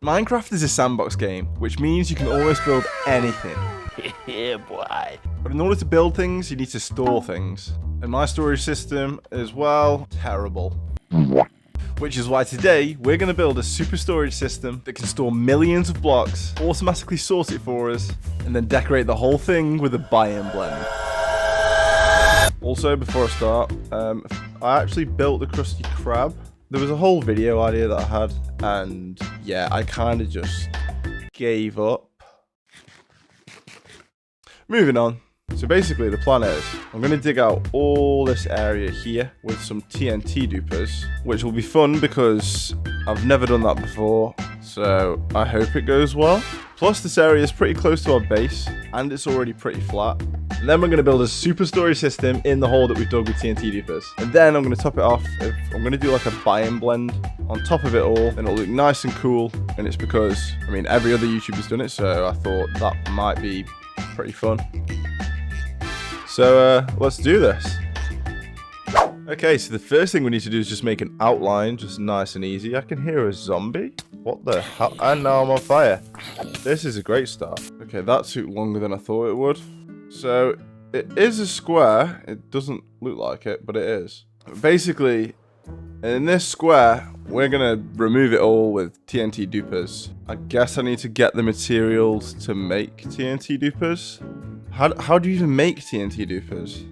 Minecraft is a sandbox game, which means you can almost build anything. Yeah, boy. But in order to build things, you need to store things. And my storage system is, well, terrible. Which is why today, we're going to build a super storage system that can store millions of blocks, automatically sort it for us, and then decorate the whole thing with a Biome Blend. Also, before I start, I actually built the Krusty Krab. There was a whole video idea that I had, and yeah, I kind of just gave up. Moving on. So basically the plan is, I'm going to dig out all this area here with some TNT Dupers, which will be fun because I've never done that before, so I hope it goes well. Plus this area is pretty close to our base, and it's already pretty flat. And then we're going to build a super storage system in the hole that we've dug with TNT Dupers. And then I'm going to top it off. I'm going to do like a Biome Blend on top of it all, and it'll look nice and cool. And it's because, I mean, every other YouTuber's done it, so I thought that might be pretty fun. So let's do this. Okay, so the first thing we need to do is just make an outline, just nice and easy. I can hear a zombie. What the hell? And now I'm on fire. This is a great start. Okay, that took longer than I thought it would. So it is a square. It doesn't look like it, but it is. Basically, in this square, we're gonna remove it all with TNT Dupers. I guess I need to get the materials to make TNT Dupers. How do you even make TNT Dupers?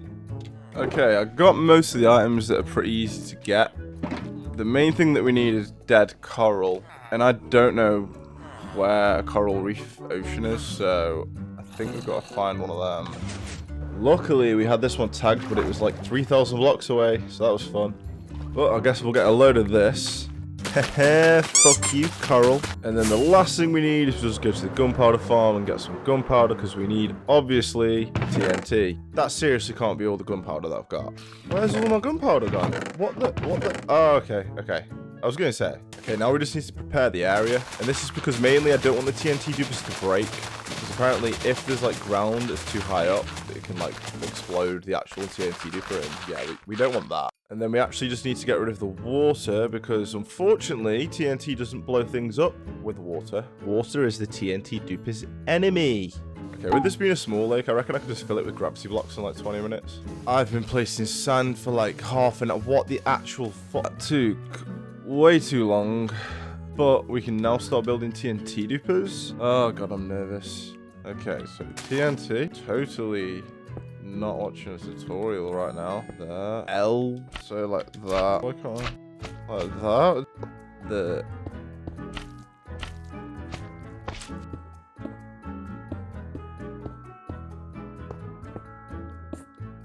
Okay, I got most of the items that are pretty easy to get. The main thing that we need is dead coral, and I don't know where a coral reef ocean is, so I think we've got to find one of them. Luckily, we had this one tagged, but it was like 3,000 blocks away, so that was fun. But I guess we'll get a load of this. Hehe, fuck you, coral. And then the last thing we need is just go to the gunpowder farm and get some gunpowder, because we need, obviously, TNT. That seriously can't be all the gunpowder that I've got. Where's all my gunpowder gone? What the? Oh, okay. I was going to say. Okay, now we just need to prepare the area. And this is because mainly I don't want the TNT Dupers to break. Because apparently if there's like ground that's too high up, it can like explode the actual TNT Duper. And yeah, we don't want that. And then we actually just need to get rid of the water because unfortunately TNT doesn't blow things up with water. Water is the TNT Duper's enemy. Okay, with this being a small lake, I reckon I could just fill it with gravity blocks in like 20 minutes. I've been placing sand for like half an hour. What the actual fuck? Took way too long. But we can now start building TNT Dupers. Oh god, I'm nervous. Okay, so TNT. Totally not watching a tutorial right now. There. L. So like that. Why can't I? Like that. The.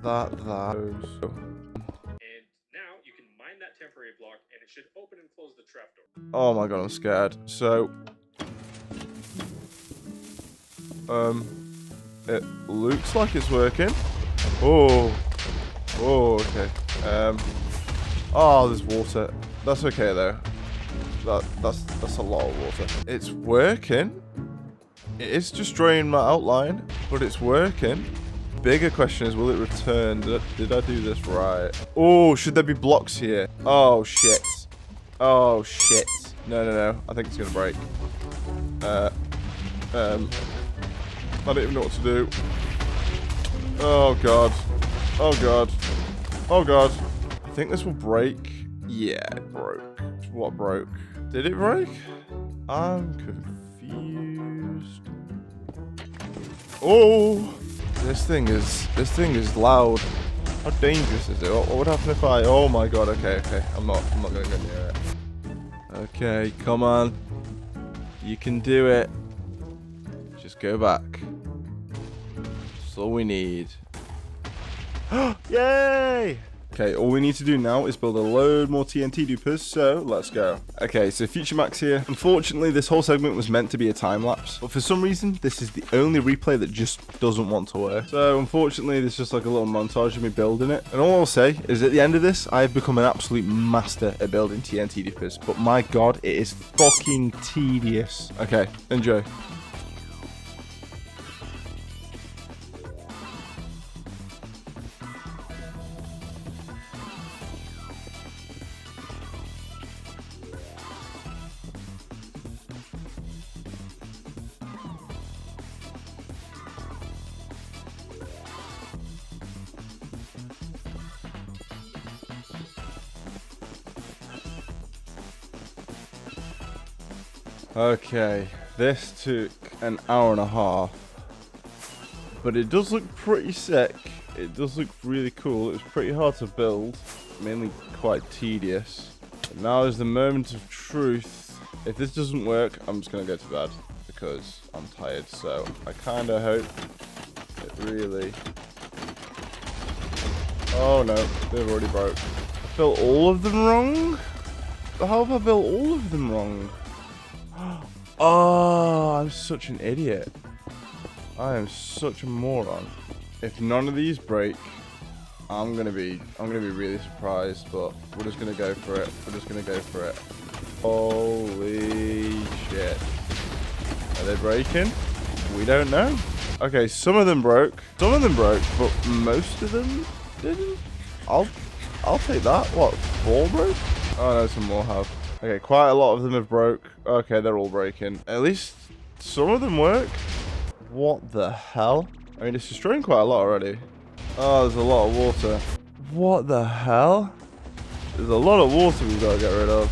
That. And now you can mine that temporary block and it should open and close the trapdoor. Oh my god, I'm scared. So it looks like it's working. Oh, okay. Oh, there's water. That's okay though. That's a lot of water. It's working. It is just draining my outline, but it's working. Bigger question is, will it return? Did I do this right? Oh, should there be blocks here? Oh shit. Oh shit. No. I think it's gonna break. I don't even know what to do. Oh god. I think this will break. Yeah, it broke. What broke? Did it break? I'm confused. Oh, this thing is loud. How dangerous is it? What would happen if I? Oh my god. Okay. I'm not gonna go near it. Okay, come on. You can do it. Just go back. That's all we need. Yay! Okay, all we need to do now is build a load more TNT Dupers, so let's go. Okay, so Future Max here. Unfortunately, this whole segment was meant to be a time lapse, but for some reason, this is the only replay that just doesn't want to work. So unfortunately, there's just like a little montage of me building it. And all I'll say is at the end of this, I have become an absolute master at building TNT Dupers, but my god, it is fucking tedious. Okay, enjoy. Okay, this took an hour and a half, but it does look pretty sick. It does look really cool. It was pretty hard to build, mainly quite tedious. But now is the moment of truth. If this doesn't work, I'm just going to go to bed because I'm tired. So I kind of hope it really... Oh no, they've already broke. I built all of them wrong? How have I built all of them wrong? Oh, I'm such an idiot. I am such a moron. If none of these break, I'm gonna be really surprised, but we're just gonna go for it. We're just gonna go for it. Holy shit. Are they breaking? We don't know. Okay, some of them broke. Some of them broke, but most of them didn't. I'll take that. What, 4 broke? Oh no, some more have. Okay, quite a lot of them have broke. Okay, they're all breaking. At least some of them work. What the hell? I mean, it's destroying quite a lot already. Oh, there's a lot of water. What the hell? There's a lot of water we've got to get rid of.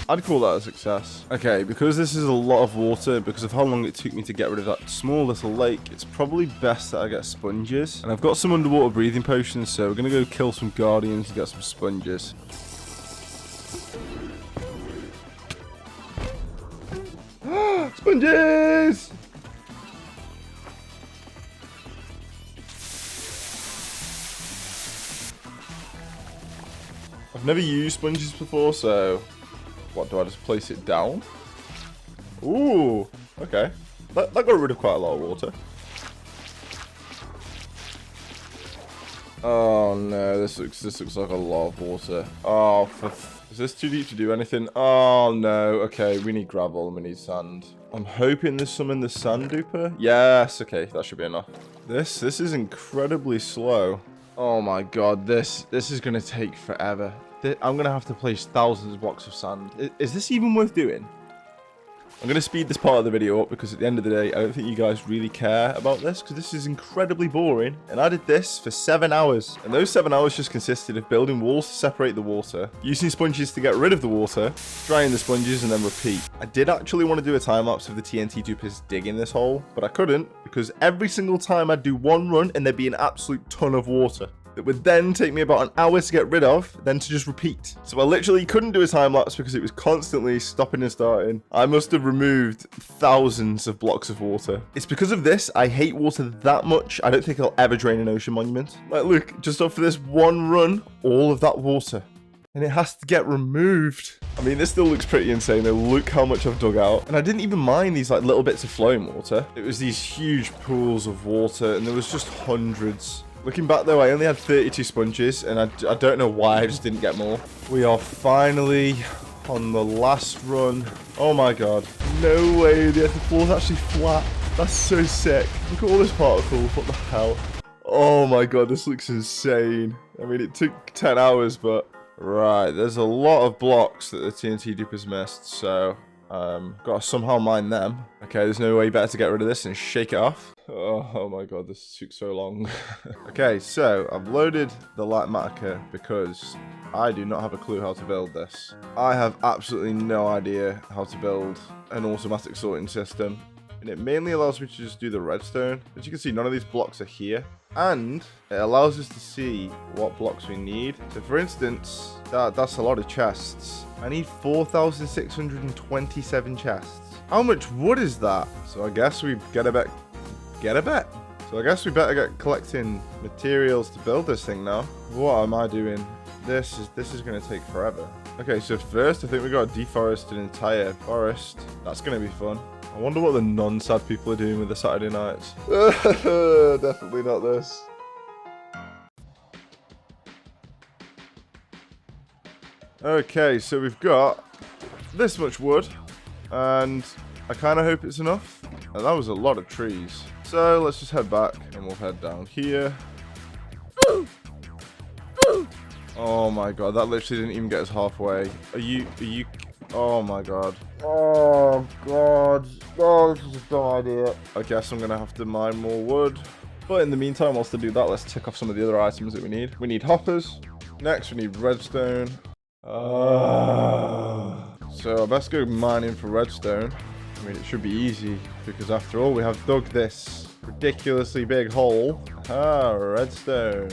I'd call that a success. Okay, because this is a lot of water, because of how long it took me to get rid of that small little lake, it's probably best that I get sponges. And I've got some underwater breathing potions, so we're going to go kill some guardians and get some sponges. Sponges! I've never used sponges before, so... What, do I just place it down? Ooh, okay. That got rid of quite a lot of water. Oh no, this looks like a lot of water. Oh, is this too deep to do anything? Oh no, okay, we need gravel and we need sand. I'm hoping there's some in the sand duper. Yes, okay, that should be enough. This is incredibly slow. Oh my god, this is gonna take forever. I'm going to have to place thousands of blocks of sand. Is this even worth doing? I'm going to speed this part of the video up because at the end of the day, I don't think you guys really care about this because this is incredibly boring. And I did this for 7 hours. And those 7 hours just consisted of building walls to separate the water, using sponges to get rid of the water, drying the sponges, and then repeat. I did actually want to do a time-lapse of the TNT Dupers digging this hole, but I couldn't because every single time I'd do one run and there'd be an absolute ton of water. It would then take me about an hour to get rid of, then to just repeat. So I literally couldn't do a time lapse because it was constantly stopping and starting. I must have removed thousands of blocks of water. It's because of this, I hate water that much. I don't think I'll ever drain an ocean monument. Like, look, just off for this one run, all of that water. And it has to get removed. I mean, this still looks pretty insane though. Look how much I've dug out. And I didn't even mind these like little bits of flowing water. It was these huge pools of water and there was just hundreds. Looking back though, I only had 32 sponges and I don't know why I just didn't get more. We are finally on the last run. Oh my god. No way, the floor is actually flat. That's so sick. Look at all this particles, what the hell? Oh my god, this looks insane. I mean, it took 10 hours, but... Right, there's a lot of blocks that the TNT Dupers missed, so... gotta somehow mine them. Okay, there's no way better to get rid of this and shake it off. Oh my god, this took so long. Okay, so I've loaded the light matica because I do not have a clue how to build this. I have absolutely no idea how to build an automatic sorting system. And it mainly allows me to just do the redstone. As you can see, none of these blocks are here. And it allows us to see what blocks we need. So for instance, that's a lot of chests. I need 4,627 chests. How much wood is that? So I guess we get a bet. So I guess we better get collecting materials to build this thing now. What am I doing? This is going to take forever. Okay, so first I think we got to deforest an entire forest. That's going to be fun. I wonder what the non-sad people are doing with the Saturday nights. Definitely not this. Okay, so we've got this much wood, and I kind of hope it's enough. And that was a lot of trees. So let's just head back, and we'll head down here. Oh my god, that literally didn't even get us halfway. Are you... Oh my god. Oh god. Oh, this is a dumb idea. I guess I'm gonna have to mine more wood. But in the meantime, whilst I do that, let's tick off some of the other items that we need. We need hoppers. Next, we need redstone. So I best go mining for redstone. I mean, it should be easy because after all, we have dug this ridiculously big hole. Ah, redstone.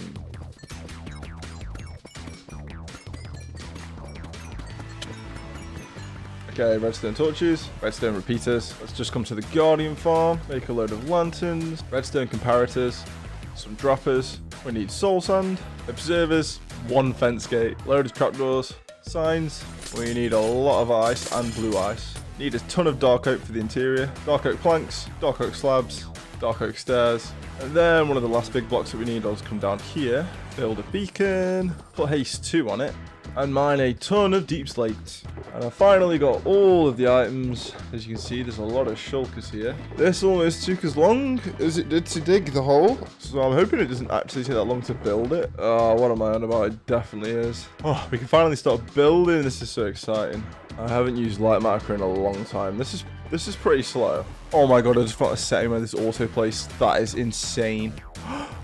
Okay, redstone torches, redstone repeaters. Let's just come to the Guardian farm, make a load of lanterns, redstone comparators, some droppers. We need soul sand, observers, one fence gate, load of trapdoors, signs. We need a lot of ice and blue ice. Need a ton of dark oak for the interior, dark oak planks, dark oak slabs, dark oak stairs. And then one of the last big blocks that we need, I'll just come down here, build a beacon, put haste 2 on it, and mine a ton of deep slate. And I finally got all of the items. As you can see, there's a lot of shulkers here. This almost took as long as it did to dig the hole. So I'm hoping it doesn't actually take that long to build it. Oh, what am I on about? It definitely is. Oh, we can finally start building. This is so exciting. I haven't used light marker in a long time. This is pretty slow. Oh my god, I just found a setting where this auto place. That is insane.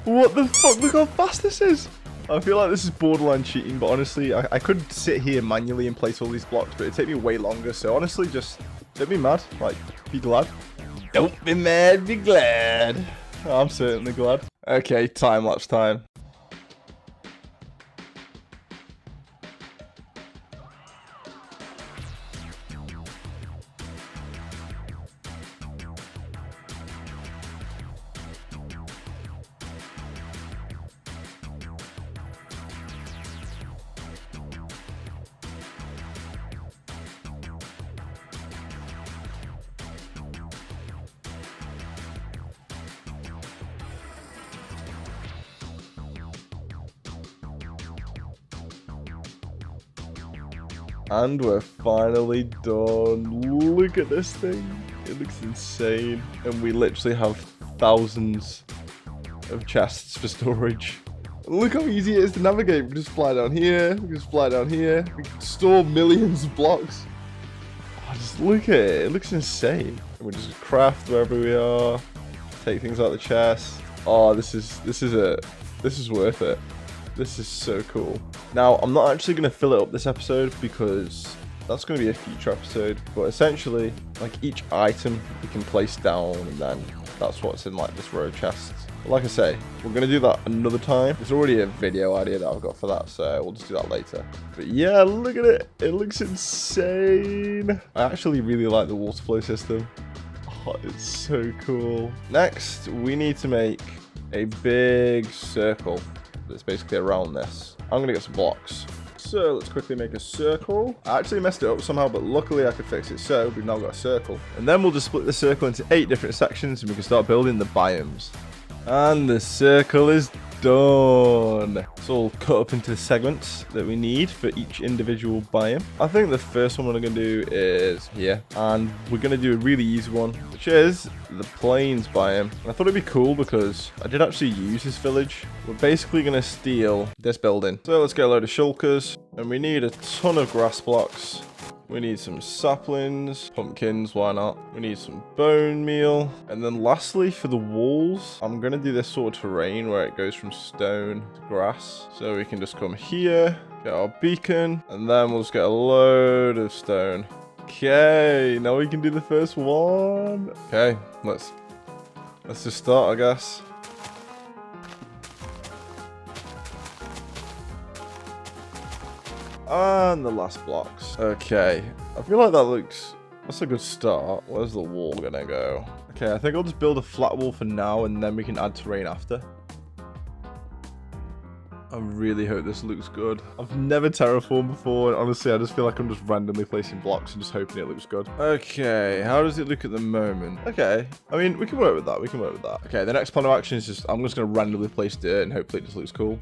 What the fuck? Look how fast this is. I feel like this is borderline cheating, but honestly, I could sit here manually and place all these blocks, but it'd take me way longer. So honestly, just don't be mad. Like, be glad. Don't be mad, be glad. I'm certainly glad. Okay, time-lapse time. And we're finally done. Look at this thing. It looks insane. And we literally have thousands of chests for storage. Look how easy it is to navigate. We can just fly down here. We can just fly down here. We can store millions of blocks. Oh, just look at it. It looks insane. And we just craft wherever we are. Take things out of the chest. Oh, this is worth it. This is so cool. Now, I'm not actually going to fill it up this episode because that's going to be a future episode. But essentially, like each item we can place down and then that's what's in like this row of chests. But like I say, we're going to do that another time. There's already a video idea that I've got for that, so we'll just do that later. But yeah, look at it. It looks insane. I actually really like the water flow system. Oh, it's so cool. Next, we need to make a big circle that's basically around this. I'm gonna get some blocks. So let's quickly make a circle. I actually messed it up somehow, but luckily I could fix it. So we've now got a circle. And then we'll just split the circle into 8 different sections and we can start building the biomes. And the circle is done. It's all cut up into the segments that we need for each individual biome. I think the first one we're going to do is here. And we're going to do a really easy one, which is the plains biome. And I thought it'd be cool because I did actually use this village. We're basically going to steal this building. So let's get a load of shulkers. And we need a ton of grass blocks. We need some saplings, pumpkins, why not? We need some bone meal. And then lastly, for the walls, I'm going to do this sort of terrain where it goes from stone to grass. So we can just come here, get our beacon, and then we'll just get a load of stone. Okay, now we can do the first one. Okay, let's just start, I guess. And the last blocks. Okay, I feel like that's a good start. Where's the wall gonna go? Okay, I think I'll just build a flat wall for now and then we can add terrain after. I really hope this looks good. I've never terraformed before, and honestly, I just feel like I'm just randomly placing blocks and just hoping it looks good. Okay, how does it look at the moment? Okay, I mean, we can work with that. We can work with that. Okay, the next plan of action is just, I'm just gonna randomly place dirt and hopefully it just looks cool.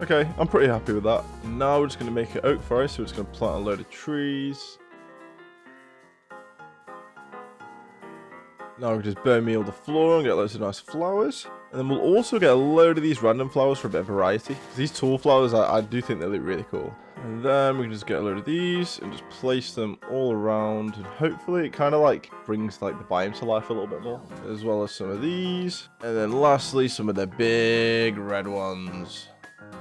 Okay, I'm pretty happy with that. Now we're just going to make an oak forest, so we're just going to plant a load of trees. Now we can just bone meal the floor and get loads of nice flowers. And then we'll also get a load of these random flowers for a bit of variety. These tall flowers, I do think they look really cool. And then we can just get a load of these and just place them all around. And hopefully it kind of like brings like the biome to life a little bit more. As well as some of these. And then lastly, some of the big red ones.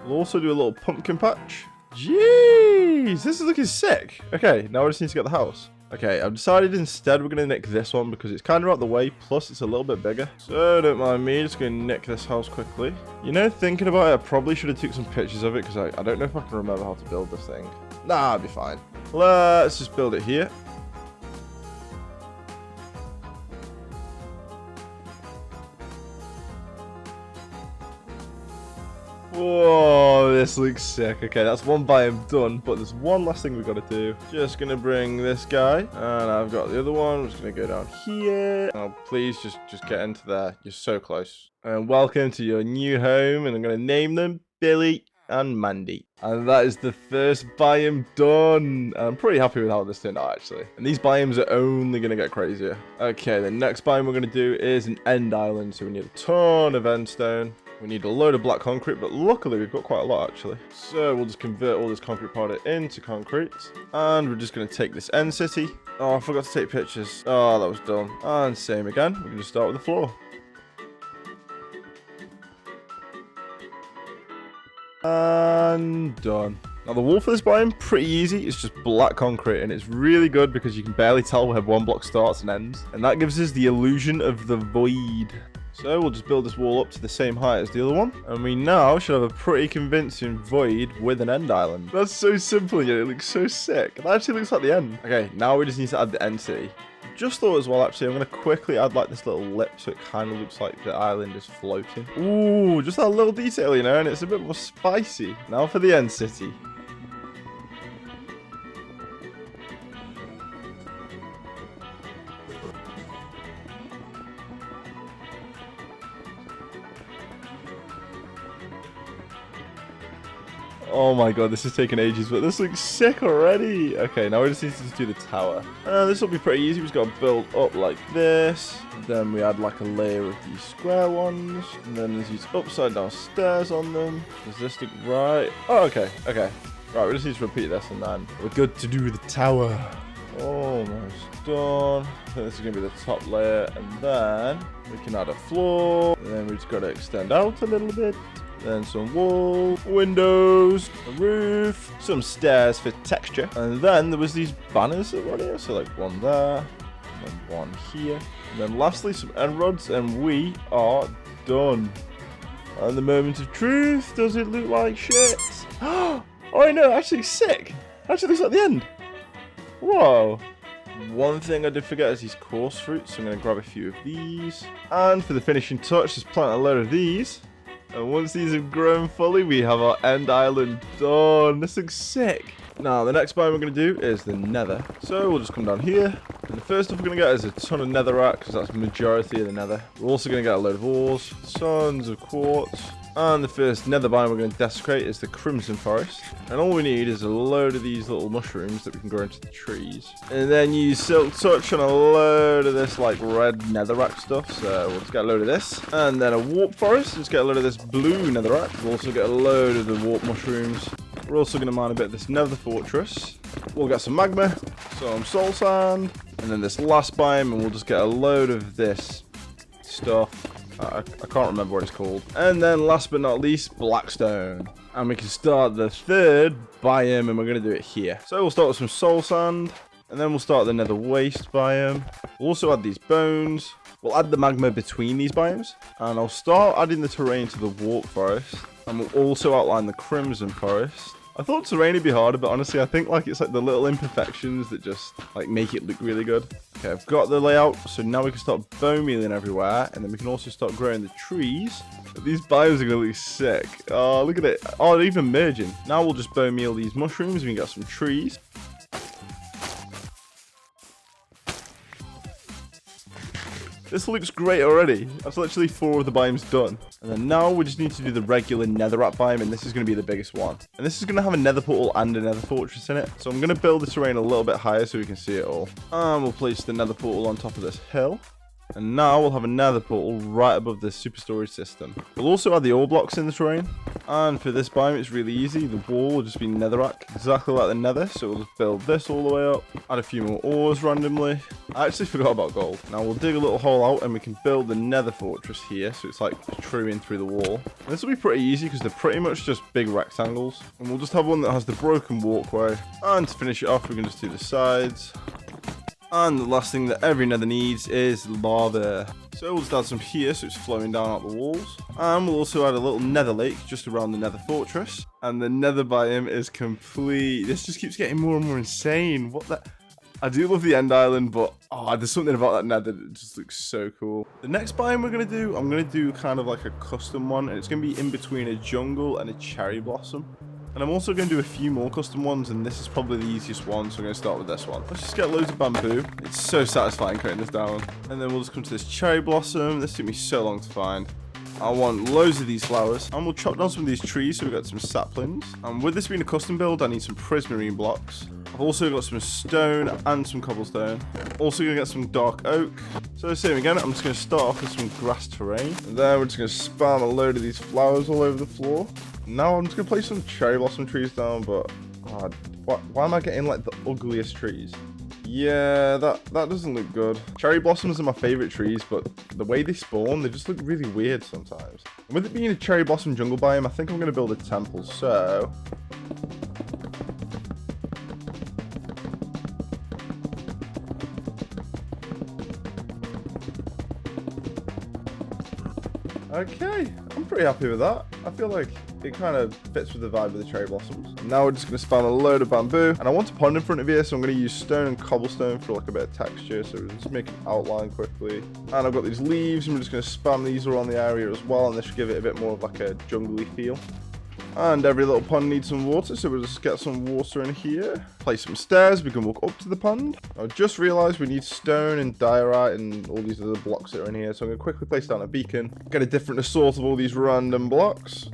We'll also do a little pumpkin patch. Jeez, this is looking sick. Okay, now we just need to get the house. Okay, I've decided instead we're going to nick this one because it's kind of out the way, plus it's a little bit bigger. So don't mind me, just going to nick this house quickly. You know, thinking about it, I probably should have took some pictures of it because I don't know if I can remember how to build this thing. Nah, I'll be fine. Let's just build it here. Whoa, this looks sick. Okay, that's one biome done, but there's one last thing we've got to do. Just gonna bring this guy, and I've got the other one. I'm just gonna go down here. Oh, please just get into there. You're so close. And welcome to your new home, and I'm gonna name them Billy and Mandy. And that is the first biome done. I'm pretty happy with how this turned out, actually. And these biomes are only gonna get crazier. Okay, the next biome we're gonna do is an end island, so we need a ton of end stone. We need a load of black concrete, but luckily we've got quite a lot, actually. So we'll just convert all this concrete powder into concrete. And we're just going to take this end city. Oh, I forgot to take pictures. Oh, that was dumb. And same again. We can just start with the floor. And done. Now the wall for this biome, pretty easy. It's just black concrete, and it's really good because you can barely tell where one block starts and ends. And that gives us the illusion of the void. So we'll just build this wall up to the same height as the other one. And we now should have a pretty convincing void with an end island. That's so simple, yet it looks so sick. It actually looks like the end. Okay, now we just need to add the end city. Just thought as well, actually, I'm going to quickly add like this little lip so it kind of looks like the island is floating. Ooh, just that little detail, you know, and it's a bit more spicy. Now for the end city. Oh my god, this is taking ages, but this looks sick already. Okay, now we just need to do the tower. This will be pretty easy. We just got to build up like this. Then we add like a layer of these square ones. And then there's these upside down stairs on them. Does this look right? Oh, okay, okay. Right, we just need to repeat this and then we're good to do the tower. Almost done. I think this is going to be the top layer. And then we can add a floor. And then we just got to extend out a little bit. Then some wall, windows, a roof, some stairs for texture. And then there was these banners that were here. So like one there, and then one here. And then lastly some end rods, and we are done. And the moment of truth, does it look like shit? Oh, I know, actually sick. Actually looks like the end. Whoa. One thing I did forget is these coarse fruits. So I'm going to grab a few of these. And for the finishing touch, just plant a load of these. And once these have grown fully, we have our end island done. This looks sick. Now, the next biome we're going to do is the nether. So we'll just come down here. And the first stuff we're going to get is a ton of netherrack, because that's the majority of the nether. We're also going to get a load of ores, tons of quartz. And the first nether biome we're going to desecrate is the crimson forest. And all we need is a load of these little mushrooms that we can grow into the trees. And then use silk touch on a load of this like red netherrack stuff. So we'll just get a load of this. And then a warp forest. Let's get a load of this blue netherrack. We'll also get a load of the warp mushrooms. We're also going to mine a bit of this nether fortress. We'll get some magma, some soul sand, and then this last biome, and we'll just get a load of this stuff. I can't remember what it's called. And then last but not least, blackstone. And we can start the third biome, and we're going to do it here. So we'll start with some soul sand, and then we'll start the nether waste biome. We'll also add these bones. We'll add the magma between these biomes, and I'll start adding the terrain to the warp forest, and we'll also outline the crimson forest. I thought terrain would be harder, but honestly, I think like it's like the little imperfections that just like make it look really good. Okay, I've got the layout, so now we can start bone mealing everywhere, and then we can also start growing the trees. These biomes are gonna look sick. Oh, look at it. Oh, they're even merging. Now we'll just bone meal these mushrooms, and we can get some trees. This looks great already. That's literally 4 of the biomes done. And then now we just need to do the regular netherrack biome, and this is going to be the biggest one. And this is going to have a nether portal and a nether fortress in it. So I'm going to build the terrain a little bit higher so we can see it all. And we'll place the nether portal on top of this hill. And now we'll have a nether portal right above this super storage system. We'll also add the ore blocks in the terrain. And for this biome, it's really easy. The wall will just be netherrack, exactly like the nether. So we'll just build this all the way up, add a few more ores randomly. I actually forgot about gold. Now we'll dig a little hole out and we can build the nether fortress here. So it's like protruding through the wall. And this will be pretty easy because they're pretty much just big rectangles. And we'll just have one that has the broken walkway. And to finish it off, we can just do the sides. And the last thing that every nether needs is lava. So we'll just add some here so it's flowing down out the walls. And we'll also add a little nether lake just around the nether fortress. And the nether biome is complete. This just keeps getting more and more insane. What the... I do love the end island, but there's something about that nether that just looks so cool. The next biome we're going to do, I'm going to do kind of like a custom one. And it's going to be in between a jungle and a cherry blossom. And I'm also going to do a few more custom ones, and this is probably the easiest one, so I'm going to start with this one. Let's just get loads of bamboo. It's so satisfying cutting this down. And then we'll just come to this cherry blossom. This took me so long to find. I want loads of these flowers. And we'll chop down some of these trees so we've got some saplings. And with this being a custom build, I need some prismarine blocks. I've also got some stone and some cobblestone. Also going to get some dark oak. So same again, I'm just going to start off with some grass terrain. And then we're just going to spam a load of these flowers all over the floor. Now I'm just going to place some cherry blossom trees down, but why am I getting like the ugliest trees? Yeah, that doesn't look good. Cherry blossoms are my favorite trees, but the way they spawn, they just look really weird sometimes. And with it being a cherry blossom jungle biome, I think I'm going to build a temple, so... Okay, I'm pretty happy with that. I feel like it kind of fits with the vibe of the cherry blossoms. Now we're just going to spam a load of bamboo. And I want a pond in front of here, so I'm going to use stone and cobblestone for like a bit of texture. So we'll just make an outline quickly. And I've got these leaves, and we're just going to spam these around the area as well. And this should give it a bit more of like a jungly feel. And every little pond needs some water, so we'll just get some water in here. Place some stairs, we can walk up to the pond. I just realised we need stone and diorite and all these other blocks that are in here, so I'm going to quickly place down a beacon. Get a different assortment of all these random blocks.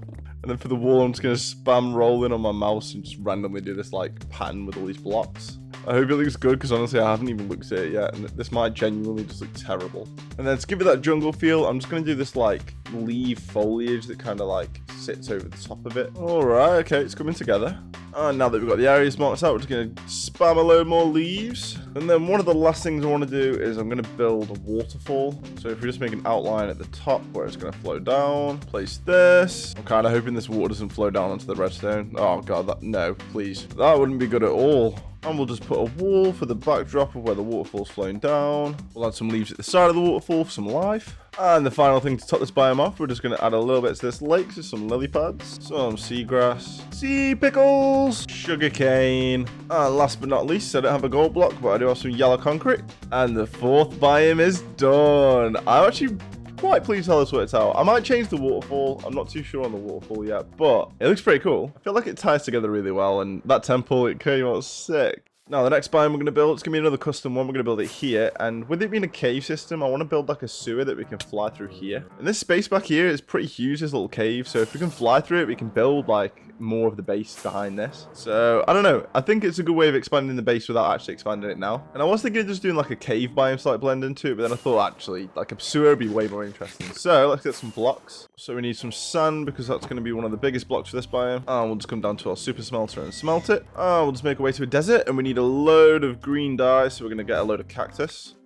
And then for the wall, I'm just going to spam roll in on my mouse and just randomly do this like pattern with all these blocks. I hope it looks good, because honestly I haven't even looked at it yet, and this might genuinely just look terrible. And then to give it that jungle feel, I'm just going to do this like leaf foliage that kind of like sits over the top of it. Alright, okay, it's coming together. And now that we've got the areas marked out, we're just going to spam a load more leaves. And then one of the last things I want to do is I'm going to build a waterfall. So if we just make an outline at the top where it's going to flow down, place this. I'm kind of hoping this water doesn't flow down onto the redstone. Oh god, no, please. That wouldn't be good at all. And we'll just put a wall for the backdrop of where the waterfall's flowing down. We'll add some leaves at the side of the waterfall for some life. And the final thing to top this biome off, we're just going to add a little bit to this lake, so some lily pads, some seagrass, sea pickles, sugarcane, and last but not least, I don't have a gold block, but I do have some yellow concrete. And the fourth biome is done. I'm actually quite pleased how this worked out. I might change the waterfall. I'm not too sure on the waterfall yet, but it looks pretty cool. I feel like it ties together really well, and that temple, it came out sick. Now, the next biome we're going to build, it's going to be another custom one. We're going to build it here. And with it being a cave system, I want to build like a sewer that we can fly through here. And this space back here is pretty huge, this little cave. So if we can fly through it, we can build like more of the base behind this. So, I don't know. I think it's a good way of expanding the base without actually expanding it now. And I was thinking of just doing like a cave biome to like blend into it. But then I thought actually like a sewer would be way more interesting. So let's get some blocks. So we need some sand because that's going to be one of the biggest blocks for this biome. And we'll just come down to our super smelter and smelt it. And we'll just make our way to a desert. And we need a load of green dye, so we're going to get a load of cactus.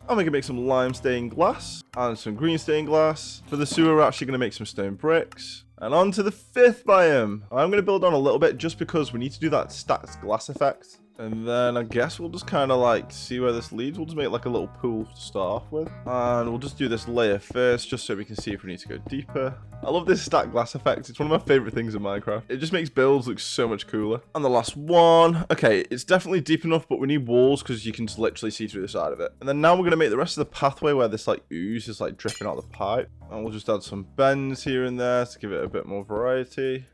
And we can make some lime stained glass and some green stained glass. For the sewer, we're actually going to make some stone bricks. And on to the fifth biome. I'm going to build on a little bit just because we need to do that stacked glass effect. And then I guess we'll just kind of like see where this leads. We'll just make like a little pool to start off with. And we'll just do this layer first just so we can see if we need to go deeper. I love this stacked glass effect. It's one of my favorite things in Minecraft. It just makes builds look so much cooler. And the last one. Okay, it's definitely deep enough, but we need walls because you can just literally see through the side of it. And then now we're going to make the rest of the pathway where this like ooze is like dripping out the pipe. And we'll just add some bends here and there to give it a bit more variety.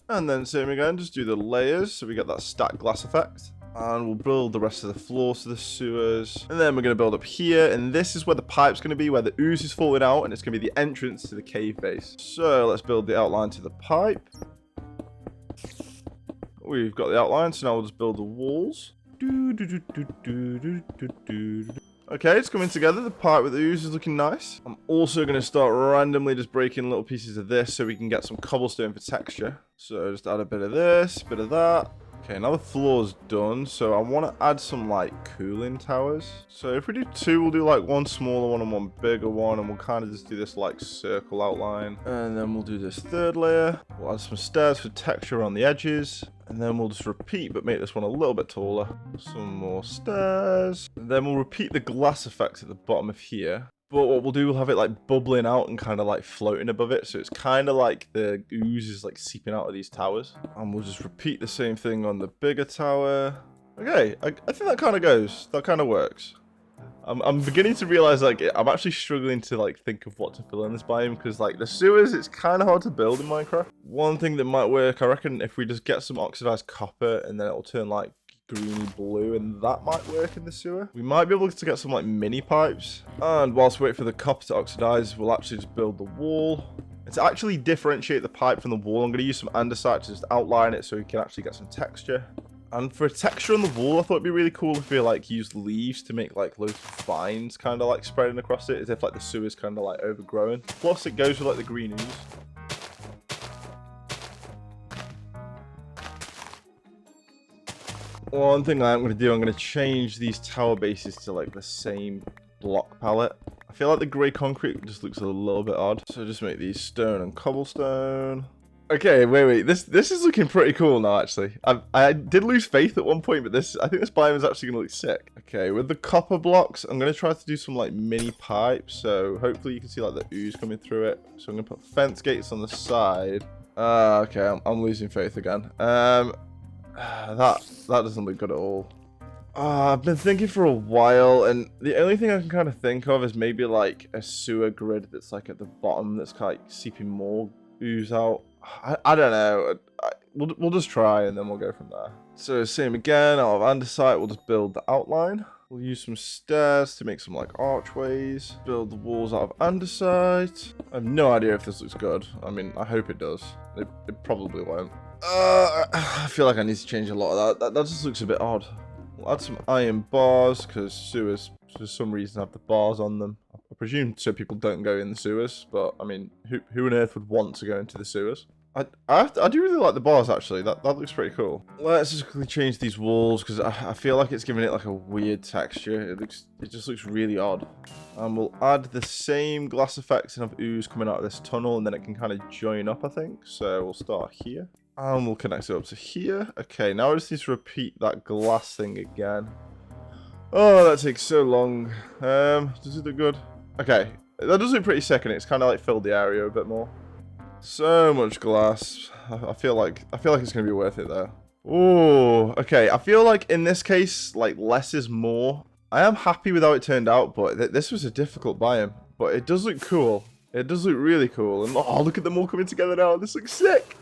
And then same again, just do the layers so we get that stacked glass effect. And we'll build the rest of the floors to the sewers. And then we're going to build up here. And this is where the pipe's going to be, where the ooze is falling out. And it's going to be the entrance to the cave base. So let's build the outline to the pipe. We've got the outline. So now we'll just build the walls. Okay, it's coming together. The pipe with the ooze is looking nice. I'm also going to start randomly just breaking little pieces of this so we can get some cobblestone for texture. So just add a bit of this, bit of that. Okay, now the floor's done, so I want to add some, like, cooling towers. So if we do 2, we'll do, like, 1 smaller one and 1 bigger one, and we'll kind of just do this, like, circle outline. And then we'll do this 3rd layer. We'll add some stairs for texture on the edges. And then we'll just repeat, but make this one a little bit taller. Some more stairs. And then we'll repeat the glass effect at the bottom of here. But what we'll do, we'll have it like bubbling out and kind of like floating above it. So it's kind of like the ooze is like seeping out of these towers. And we'll just repeat the same thing on the bigger tower. Okay, I think that kind of goes. That kind of works. I'm beginning to realize like I'm actually struggling to like think of what to fill in this biome because like the sewers, it's kind of hard to build in Minecraft. One thing that might work, I reckon, if we just get some oxidized copper and then it'll turn like greeny blue, and that might work in the sewer. We might be able to get some like mini pipes, and whilst we wait for the copper to oxidize, we'll actually just build the wall. And to actually differentiate the pipe from the wall, I'm going to use some andesite to just outline it so we can actually get some texture. And for a texture on the wall, I thought it'd be really cool if we like use leaves to make like loads of vines kind of like spreading across it, as if like the sewer's kind of like overgrowing. Plus it goes with like the green ooze. One thing I am going to do, I'm going to change these tower bases to like the same block palette. I feel like the grey concrete just looks a little bit odd. So just make these stone and cobblestone. Okay, wait. This is looking pretty cool now, actually. I did lose faith at one point, but I think this biome is actually going to look sick. Okay, with the copper blocks, I'm going to try to do some like mini pipes. So hopefully you can see like the ooze coming through it. So I'm going to put fence gates on the side. Okay, I'm losing faith again. That doesn't look good at all. I've been thinking for a while, and the only thing I can kind of think of is maybe like a sewer grid that's like at the bottom that's kind of like seeping more ooze out. I don't know. We'll just try and then we'll go from there. So same again, out of andesite, we'll just build the outline. We'll use some stairs to make some like archways. Build the walls out of andesite. I have no idea if this looks good. I mean, I hope it does. It probably won't. I feel like I need to change a lot of that. That just looks a bit odd. We'll add some iron bars because sewers, for some reason, have the bars on them. I presume so people don't go in the sewers, but I mean, who on earth would want to go into the sewers? I do really like the bars, actually. That looks pretty cool. Let's just quickly change these walls because I feel like it's giving it like a weird texture. It just looks really odd. And we'll add the same glass effects and have ooze coming out of this tunnel, and then it can kind of join up, I think. So we'll start here. And we'll connect it up to here. Okay, now I just need to repeat that glass thing again. Oh, that takes so long. Does it look good? Okay, that does look pretty sick, and it's kind of like filled the area a bit more. So much glass. I feel like it's gonna be worth it though. Oh, okay. I feel like in this case, like less is more. I am happy with how it turned out, but this was a difficult biome. But it does look cool. It does look really cool. And oh, look at them all coming together now. This looks sick.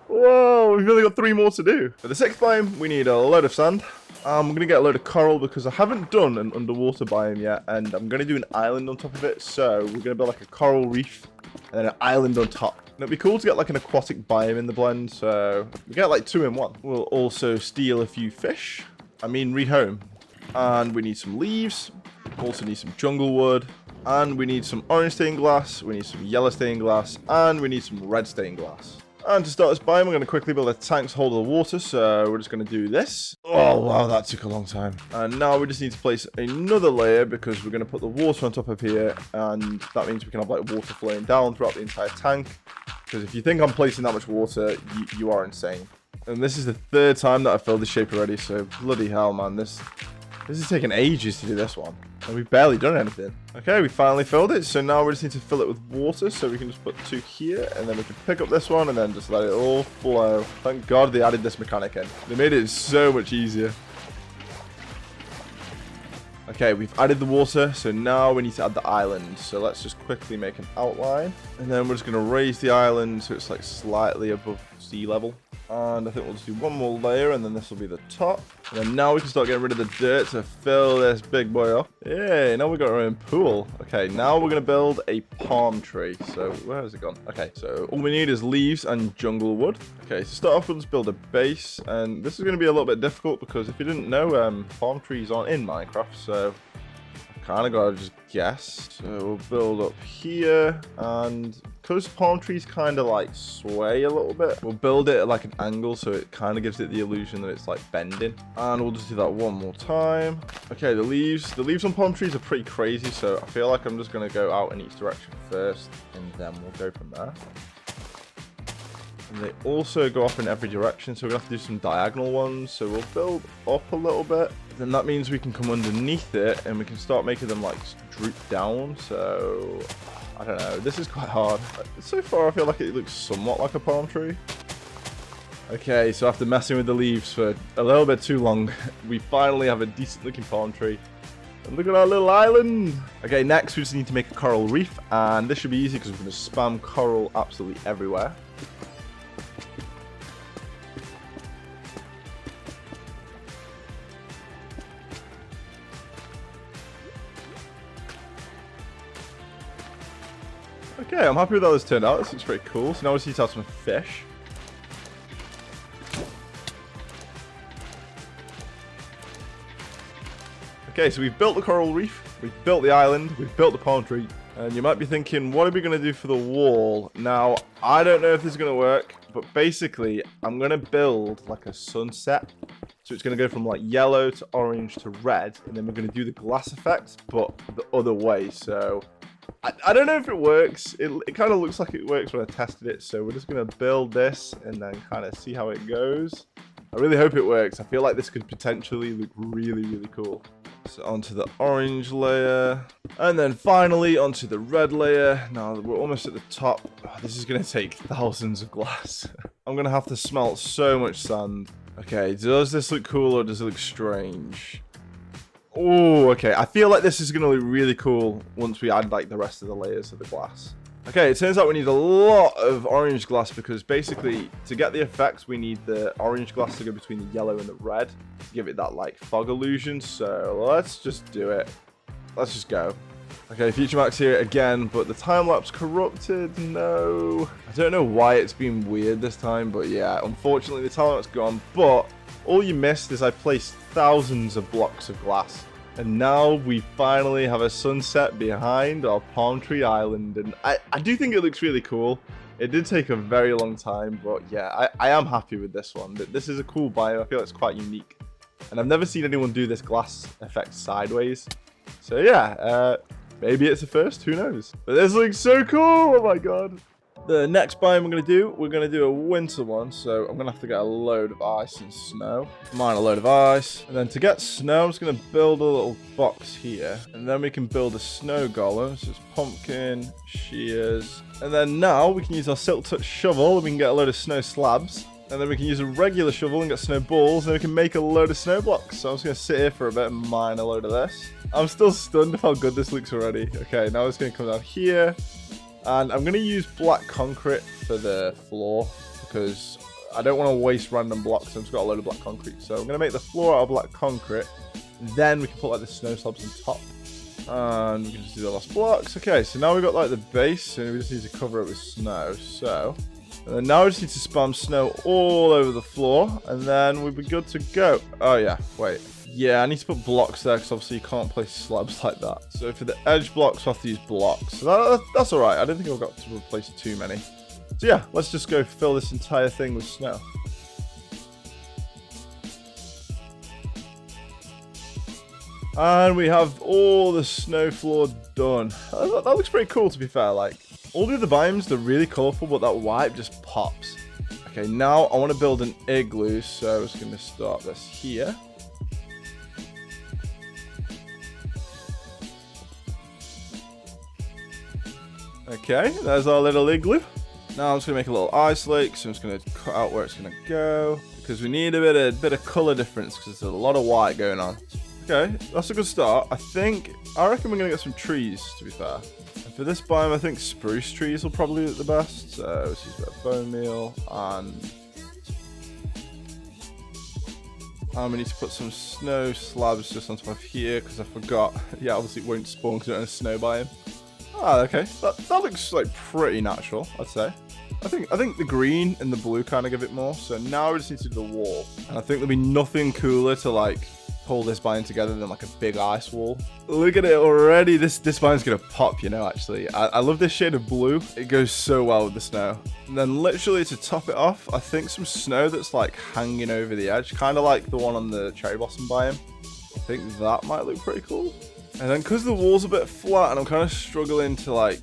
Whoa, we've only got 3 more to do. For the 6th biome, we need a load of sand. I'm going to get a load of coral because I haven't done an underwater biome yet, and I'm going to do an island on top of it. So we're going to build like a coral reef and then an island on top. And it'd be cool to get like an aquatic biome in the blend, so we get like 2 in 1. We'll also steal a few fish. I mean, rehome. And we need some leaves. Also need some jungle wood. And we need some orange stained glass. We need some yellow stained glass. And we need some red stained glass. And to start this biome, we're going to quickly build a tank to hold the water, so we're just going to do this. Oh, wow, that took a long time. And now we just need to place another layer because we're going to put the water on top of here, and that means we can have like water flowing down throughout the entire tank. Because if you think I'm placing that much water, you are insane. And this is the 3rd time that I've filled this shape already, so bloody hell, man, this is taking ages to do this one. And we've barely done anything. Okay, we finally filled it. So now we just need to fill it with water. So we can just put 2 here. And then we can pick up this one and then just let it all flow. Thank God they added this mechanic in. They made it so much easier. Okay, we've added the water. So now we need to add the island. So let's just quickly make an outline. And then we're just going to raise the island so it's like slightly above sea level. And I think we'll just do 1 more layer, and then this will be the top. And then now we can start getting rid of the dirt to fill this big boy up. Yay, now we've got our own pool. Okay, now we're going to build a palm tree. So where has it gone? Okay, so all we need is leaves and jungle wood. Okay, to start off, we'll just build a base. And this is going to be a little bit difficult because if you didn't know, palm trees aren't in Minecraft. So I've kind of got to just guess. So we'll build up here, and because palm trees kind of like sway a little bit, we'll build it at like an angle so it kind of gives it the illusion that it's like bending. And we'll just do that one more time. Okay, the leaves on palm trees are pretty crazy, so I feel like I'm just going to go out in each direction first, and then we'll go from there. And they also go off in every direction, so we're going to have to do some diagonal ones. So we'll build up a little bit. Then that means we can come underneath it, and we can start making them like droop down. So I don't know. This is quite hard. So far, I feel like it looks somewhat like a palm tree. Okay, so after messing with the leaves for a little bit too long, we finally have a decent looking palm tree. And look at our little island. Okay, next we just need to make a coral reef, and this should be easy because we're going to spam coral absolutely everywhere. Okay, I'm happy with how this turned out. This looks pretty cool. So now we just need to have some fish. Okay, so we've built the coral reef, we've built the island, we've built the palm tree. And you might be thinking, what are we going to do for the wall? Now, I don't know if this is going to work, but basically, I'm going to build like a sunset. So it's going to go from like yellow to orange to red, and then we're going to do the glass effect, but the other way. So I don't know if it works. It kind of looks like it works when I tested it. So we're just going to build this and then kind of see how it goes. I really hope it works. I feel like this could potentially look really, really cool. So onto the orange layer. And then finally onto the red layer. Now we're almost at the top. Oh, this is going to take thousands of glass. I'm going to have to smelt so much sand. Okay, does this look cool or does it look strange? Oh, okay. I feel like this is going to look really cool once we add like the rest of the layers of the glass. Okay, it turns out we need a lot of orange glass because basically to get the effects we need the orange glass to go between the yellow and the red to give it that like fog illusion. So let's just do it. Let's just go. Okay, Future Max here again, but the time-lapse corrupted. No. I don't know why it's been weird this time, but yeah, unfortunately the time-lapse gone. But all you missed is I placed thousands of blocks of glass. And now we finally have a sunset behind our palm tree island. And I do think it looks really cool. It did take a very long time, but yeah, I am happy with this one. This is a cool biome. I feel it's quite unique. And I've never seen anyone do this glass effect sideways. So yeah, maybe it's a first, who knows? But this looks so cool, oh my god. The next biome we're going to do a winter one, so I'm going to have to get a load of ice and snow. Mine a load of ice. And then to get snow, I'm just going to build a little box here. And then we can build a snow golem. So it's pumpkin, shears. And then now we can use our silk touch shovel and we can get a load of snow slabs. And then we can use a regular shovel and get snow balls. And then we can make a load of snow blocks. So I'm just going to sit here for a bit and mine a load of this. I'm still stunned with how good this looks already. Okay, now it's going to come down here. And I'm going to use black concrete for the floor because I don't want to waste random blocks. I've just got a load of black concrete. So I'm going to make the floor out of black concrete. Then we can put like the snow slabs on top. And we can just do the last blocks. Okay, so now we've got like the base and we just need to cover it with snow. So, and then now we just need to spam snow all over the floor. And then we'll be good to go. Oh yeah, wait. Yeah, I need to put blocks there because obviously you can't place slabs like that. So for the edge blocks, we'll have to use blocks. So that's alright. I don't think I've got to replace too many. So yeah, let's just go fill this entire thing with snow. And we have all the snow floor done. That looks pretty cool to be fair. Like, all the other biomes, they're really colourful, but that white just pops. Okay, now I want to build an igloo. So I'm just going to start this here. Okay, there's our little igloo. Now I'm just going to make a little ice lake, so I'm just going to cut out where it's going to go. Because we need a bit of colour difference, because there's a lot of white going on. Okay, that's a good start. I reckon we're going to get some trees, to be fair. And for this biome, I think spruce trees will probably look the best. So let's use a bit of bone meal, and we need to put some snow slabs just on top of here, because I forgot. Yeah, obviously it won't spawn because it's in a snow biome. Ah, okay. That looks like pretty natural, I'd say. I think the green and the blue kind of give it more. So now we just need to do the wall. And I think there'll be nothing cooler to like pull this biome together than like a big ice wall. Look at it already. This biome's gonna pop, you know, actually. I love this shade of blue. It goes so well with the snow. And then literally to top it off, I think some snow that's like hanging over the edge, kind of like the one on the cherry blossom biome. I think that might look pretty cool. And then because the wall's a bit flat and I'm kind of struggling to like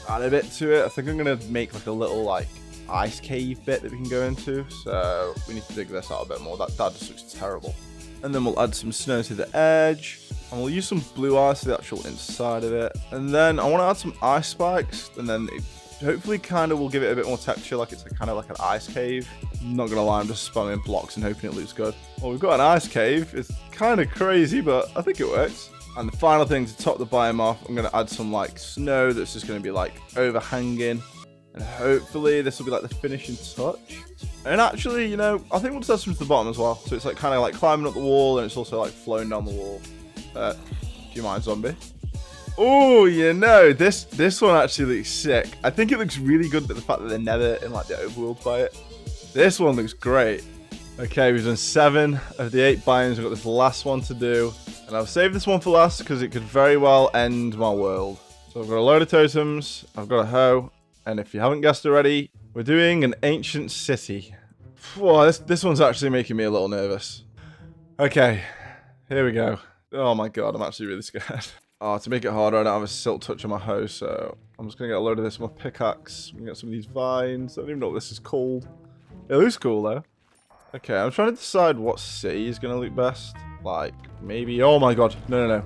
add a bit to it, I think I'm gonna make like a little like ice cave bit that we can go into. So we need to dig this out a bit more. That just looks terrible. And then we'll add some snow to the edge, and we'll use some blue ice to the actual inside of it. And then I want to add some ice spikes, and then it hopefully kind of will give it a bit more texture, like it's kind of like an ice cave. I'm not gonna lie, I'm just spamming blocks and hoping it looks good. Well, we've got an ice cave. It's kind of crazy, but I think it works. And the final thing to top the biome off, I'm gonna add some like snow that's just gonna be like overhanging. And hopefully this will be like the finishing touch. And actually, you know, I think we'll just add some to the bottom as well. So it's like kind of like climbing up the wall and it's also like flowing down the wall. Do you mind, zombie? Oh, you know, this one actually looks sick. I think it looks really good, but the fact that they're nether in like the overworld by it. This one looks great. Okay, we've done 7 of the 8 biomes. We've got this last one to do. And I've saved this one for last because it could very well end my world. So I've got a load of totems. I've got a hoe. And if you haven't guessed already, we're doing an ancient city. Whoa, this one's actually making me a little nervous. Okay, here we go. Oh my god, I'm actually really scared. Oh, to make it harder, I don't have a silk touch on my hoe, so I'm just going to get a load of this with my pickaxe. I'm going to get some of these vines. I don't even know what this is called. It looks cool, though. Okay, I'm trying to decide what city is going to look best. Like, maybe... Oh my god. No.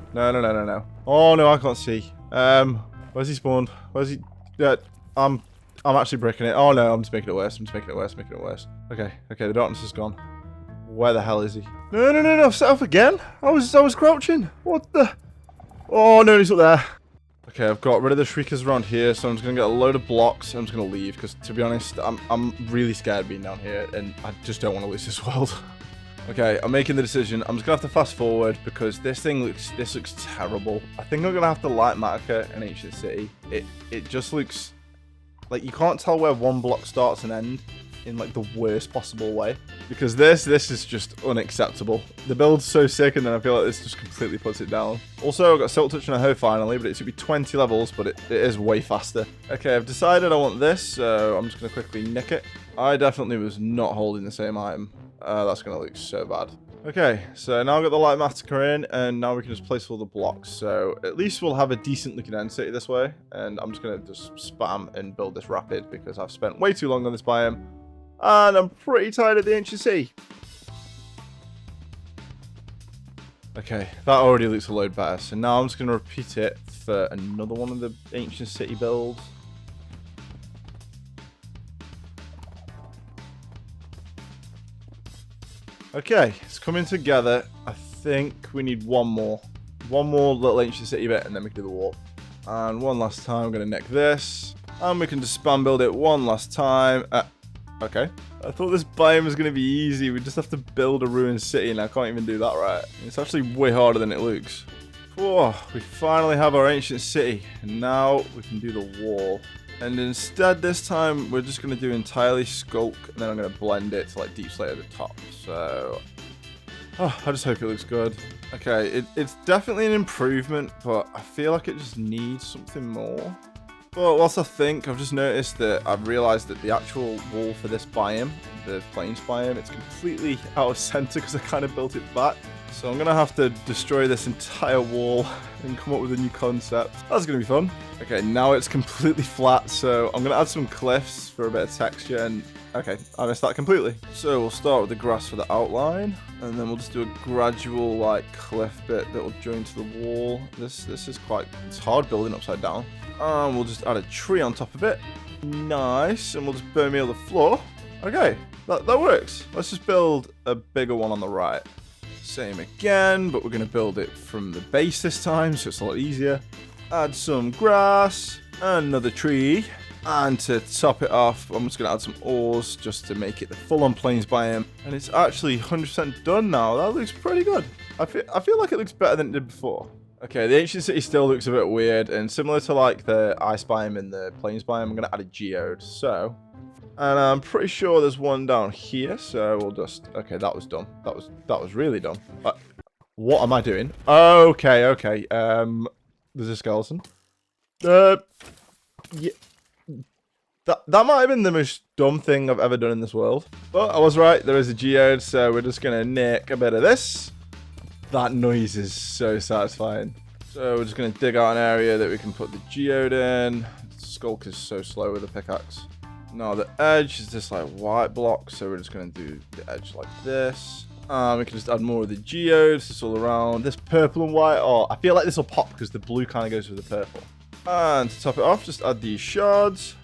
Oh no, I can't see. Where's he spawned? Where's he... Yeah. I'm actually bricking it. Oh no, I'm just making it worse. making it worse. Okay, the darkness is gone. Where the hell is he? No, I've set up again. I was crouching. What the? Oh no, he's up there. Okay, I've got rid of the shriekers around here, so I'm just gonna get a load of blocks. I'm just gonna leave because, to be honest, I'm really scared being down here, and I just don't want to lose this world. Okay, I'm making the decision. I'm just gonna have to fast forward because this looks terrible. I think I'm gonna have to light Matica in Ancient City. It just looks like you can't tell where one block starts and ends in like the worst possible way. Because this is just unacceptable. The build's so sick, and then I feel like this just completely puts it down. Also, I've got Silk Touch and a hoe finally, but it should be 20 levels, but it is way faster. Okay, I've decided I want this, so I'm just going to quickly nick it. I definitely was not holding the same item. That's going to look so bad. Okay, so now I've got the light massacre in, and now we can just place all the blocks. So at least we'll have a decent looking end city this way. And I'm just going to just spam and build this rapid because I've spent way too long on this biome. And I'm pretty tired of the ancient city. Okay, that already looks a load better. So now I'm just going to repeat it for another one of the ancient city builds. Okay, it's coming together. I think we need one more little ancient city bit, and then we can do the warp. And one last time, I'm going to nick this. And we can just spam build it one last time. Okay. I thought this biome was going to be easy. We just have to build a ruined city, and I can't even do that right. It's actually way harder than it looks. Whoa, we finally have our ancient city. And now we can do the wall. And instead, this time, we're just going to do entirely skulk, and then I'm going to blend it to like deep slate at the top. So, I just hope it looks good. Okay, it's definitely an improvement, but I feel like it just needs something more. But whilst I think, I've just noticed that I've realised that the actual wall for this biome, the plains biome, it's completely out of centre because I kind of built it back. So I'm going to have to destroy this entire wall and come up with a new concept. That's going to be fun. Okay, now it's completely flat, so I'm going to add some cliffs for a bit of texture, and okay, I missed that completely. So we'll start with the grass for the outline, and then we'll just do a gradual like cliff bit that will join to the wall. This is it's hard building upside down. And we'll just add a tree on top of it. Nice, and we'll just bone meal the floor. Okay, that works. Let's just build a bigger one on the right. Same again, but we're going to build it from the base this time, so it's a lot easier. Add some grass, another tree, and to top it off, I'm just going to add some ores just to make it the full-on plains biome. And it's actually 100% done now. That looks pretty good. I feel like it looks better than it did before. Okay, the ancient city still looks a bit weird, and similar to like the ice biome and the plains biome, I'm going to add a geode. So, and I'm pretty sure there's one down here, so we'll just... Okay, that was dumb. That was really dumb. What am I doing? Okay, okay. There's a skeleton. Yeah. That might have been the most dumb thing I've ever done in this world. But I was right. There is a geode, so we're just going to nick a bit of this. That noise is so satisfying. So we're just going to dig out an area that we can put the geode in. Skulk is so slow with a pickaxe. Now the edge is just like white block, so we're just going to do the edge like this. We can just add more of the geodes just all around. This purple and white, oh, I feel like this will pop because the blue kind of goes with the purple. And to top it off, just add these shards.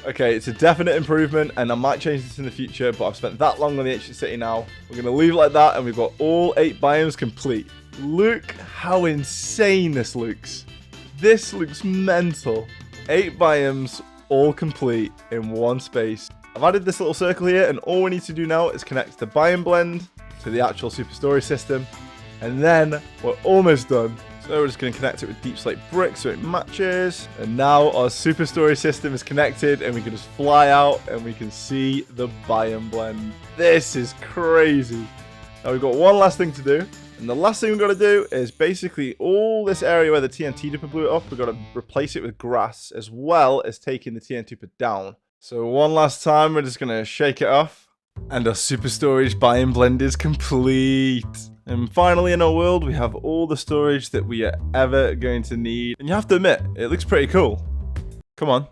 Okay, it's a definite improvement, and I might change this in the future, but I've spent that long on the ancient city now. We're going to leave it like that, and we've got all 8 biomes complete. Look how insane this looks. This looks mental. 8 biomes, all complete in one space. I've added this little circle here, and all we need to do now is connect the Biome Blend to the actual super storage system, and then we're almost done. So we're just going to connect it with deep slate brick so it matches. And now our super storage system is connected, and we can just fly out and we can see the Biome Blend. This is crazy. Now we've got one last thing to do. And the last thing we've got to do is basically all this area where the TNT Duper blew it up, we've got to replace it with grass as well as taking the TNT Duper down. So one last time, we're just going to shake it off. And our super storage Biome Blend is complete. And finally in our world, we have all the storage that we are ever going to need. And you have to admit, it looks pretty cool. Come on,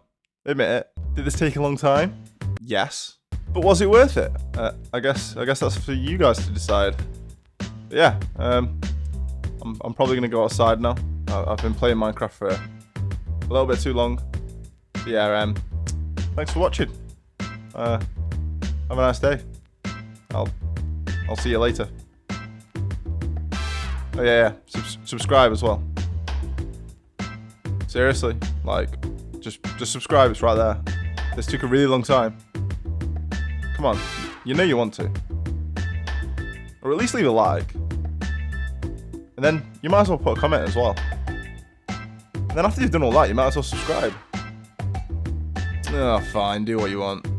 admit it. Did this take a long time? Yes. But was it worth it? I guess that's for you guys to decide. But yeah, I'm probably going to go outside now. I've been playing Minecraft for a little bit too long. But yeah, thanks for watching. Have a nice day. I'll see you later. Oh yeah. Subscribe as well. Seriously, like, just subscribe. It's right there. This took a really long time. Come on, you know you want to, or at least leave a like, and then you might as well put a comment as well. And then after you've done all that, you might as well subscribe. Oh, fine, do what you want.